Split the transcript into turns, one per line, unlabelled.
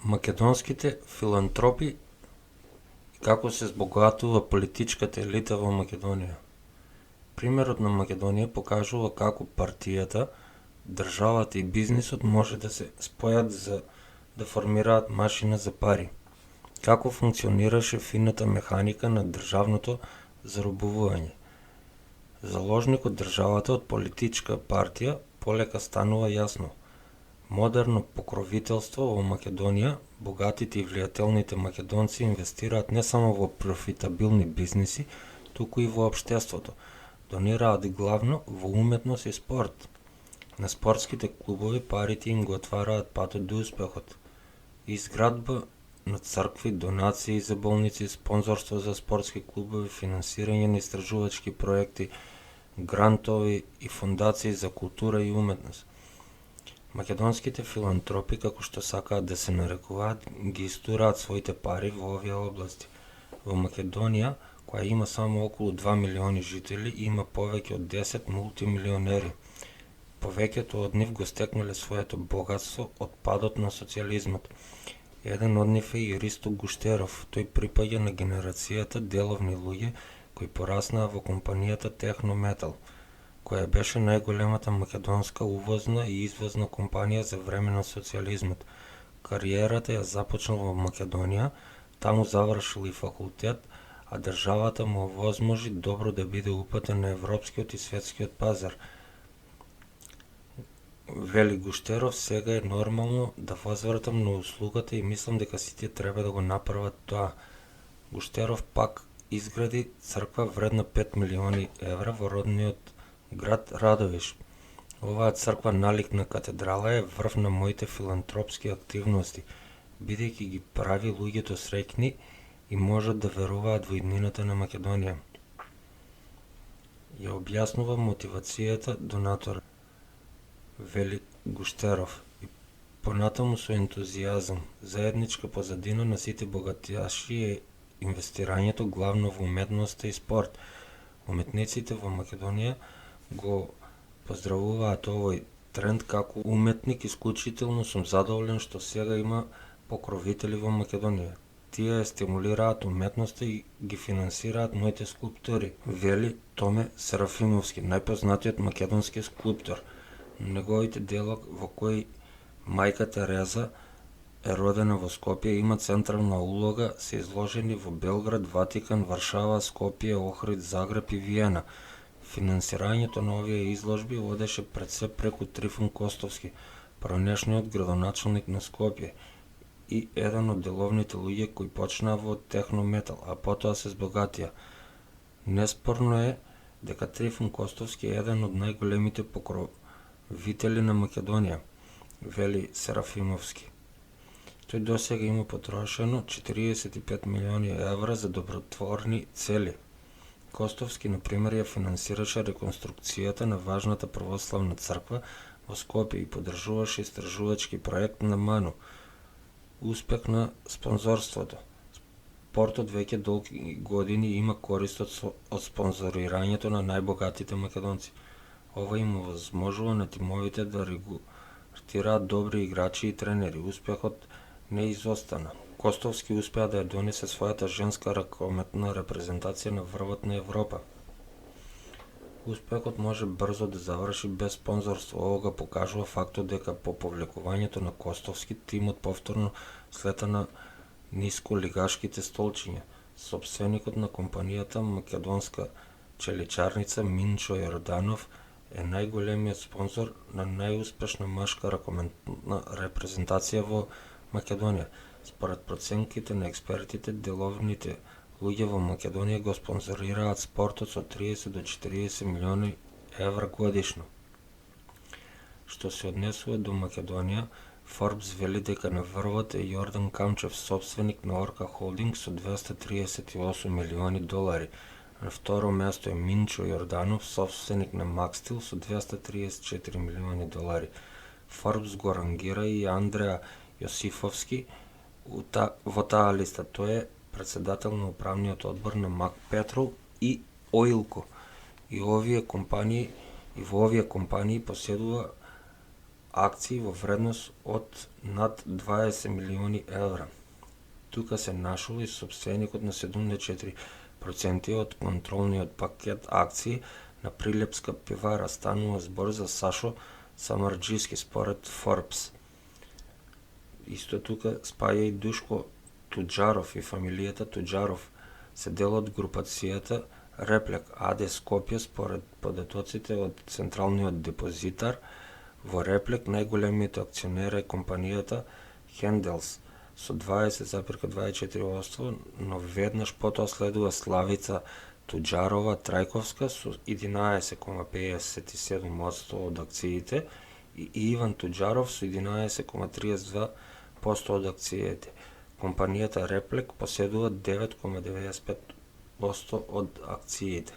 Македонските филантропи и како се збогатува политичката елита во Македонија. Примерот на Македонија покажува како партијата, државата и бизнисот може да се спојат за да формираат машина за пари. Како функционираше фината механика на државното заробување. Заложникот државата од политичка партија полека станува јасно. Модерно покровителство во Македонија, богатите и влијателните македонци инвестираат не само во профитабилни бизниси, туку и во општеството. Донираат главно во уметност и спорт. На спортските клубови парите им го отвараат патот до успехот. Изградба на цркви, донации за болници, спонзорство за спортски клубови, финансирање на истражувачки проекти, грантови и фондации за култура и уметност. Македонските филантропи, како што сакаат да се нарекуваат, ги истураат своите пари во овие области. Во Македонија, која има само околу 2 милиони жители, има повеќе од 10 мултимилионери. Повеќето од нив го стекнале своето богатство од падот на социјализмот. Еден од нив е и Ристо Гуштеров. Тој припаѓа на генерацијата деловни луѓе кои пораснаа во компанијата Технометал, која беше најголемата македонска увозна и извозна компанија за време на социјализмот. Кариерата ја започнал во Македонија, таму завршил и факултет, а државата му овозможи добро да биде упатен на европскиот и светскиот пазар. Вели Гуштеров, сега е нормално да возвратам на услугата и мислам дека сите треба да го направат тоа. Гуштеров пак изгради црква вредна 5 милиони евра во родниот град Радовиш. Оваа црква налик на катедрала е врв на моите филантропски активности, бидејќи ги прави луѓето среќни и можат да веруваат во иднината на Македонија. Ја објаснува мотивацијата донатора, вели Гуштеров, и понатаму со ентузијазам. Заедничка позадина на сите богатјаши е инвестирањето главно во уметноста и спорт. Уметниците во Македонија го поздравуваат овој тренд. Како уметник исклучително сум задоволен што сега има покровители во Македонија. Тие стимулираат уметноста и ги финансираат моите скулптури, вели Томе Серафимовски, најпознатиот македонски скулптор. Неговите дела во кои мајка Тереза е родена во Скопје има централна улога, се изложени во Белград, Ватикан, Варшава, Скопје, Охрид, Загреб и Виена. Финансирањето на овие изложби одеше пред се преку Трифун Костовски, пранешниот градоначалник на Скопје и еден од деловните луѓе кои почнаа во Технометал, а потоа се збогатија. Неспорно е дека Трифун Костовски е еден од најголемите покровители на Македонија, вели Серафимовски. Тој досега има потрошено 45 милиони евра за добротворни цели. Костовски, например, ја финансираше реконструкцијата на важната православна црква во Скопје и поддржуваше истражувачки проект на МАНУ. Успех на спонзорството. Спортот веќе долги години има корист од спонзорирањето на најбогатите македонци. Ова им овозможува на тимовите да регрутираат добри играчи и тренери. Успехот не изостана. Костовски успеа да ја донесе својата женска ракометна репрезентација на врвот на Европа. Успехот може брзо да заврши без спонзорство. Ова покажува фактот дека по повлекувањето на Костовски тимот повторно слета на нисколигашките столчиња. Сопственикот на компанијата македонска челичарница Минчо Јорданов е најголемиот спонзор на најуспешна машка ракометна репрезентација во Македонија. Според проценките на експертите, деловните луѓе во Македонија го спонзорираат спортот со 30 до 40 милиони евра годишно. Што се однесува до Македонија, Forbes вели дека на врвот е Јордан Камчев, собственик на Орка Холдинг со 238 милиони долари. На второ место е Минчо Јорданов, собственик на Макстил со 234 милиони долари. Forbes го рангира и Андреа Јосифовски во таа листа. Тој е председател на управниот одбор на Мак Петрол и Оилко. И во овие компании поседува акции во вредност од над 20 милиони евра. Тука се нашол и сопственикот на 74% од контролниот пакет акции на Прилепска пивара. Станува збор за Сашо Самарџиски според Forbes. Исто тука спаја и Душко Туџаров и фамилијата Туџаров се дел од групацијата Реплек АД Скопје според податоците од Централниот депозитар. Во Реплек најголемиот акционер е компанијата Хенделс со 20,24%, но веднаш потоа следува Славица Туџарова Трајковска со 11,57% од акциите и Иван Туџаров со 11,32% од акциите. Компанијата Реплек поседува 9,95% од акциите.